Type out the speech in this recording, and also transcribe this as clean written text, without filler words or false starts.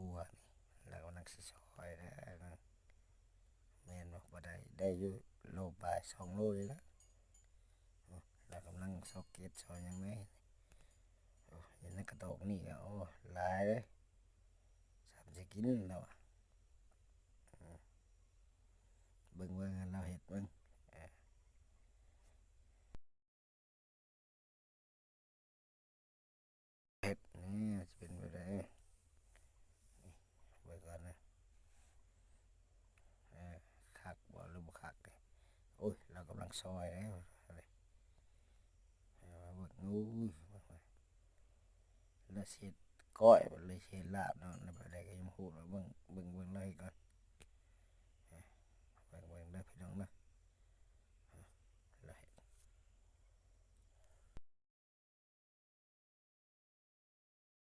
ทั่วนี่เรากำลังสิซอยนะแม่นบ่ได้อยู่โลบาย2 โลเลยนะเรากำลังซอกเก็ตซอยยังไงเห็นในกระโตกนี่ก็โอ้หลายเลยสามจะกินแล้วเบิ่งเราเห็ดเบิ่งเห็ดนี่จะเป็นไปได้เบิ่งก่อนนะคักบ่หรือบ่คักเลยโอ้ยเรากำลังซอยแล้วเบิ่งอู้แล้วเสียก้อยเลยเสียลาบเนาะแล้วไปได้ก็ยังพูดว่าเบิ่งเราอีกก่อน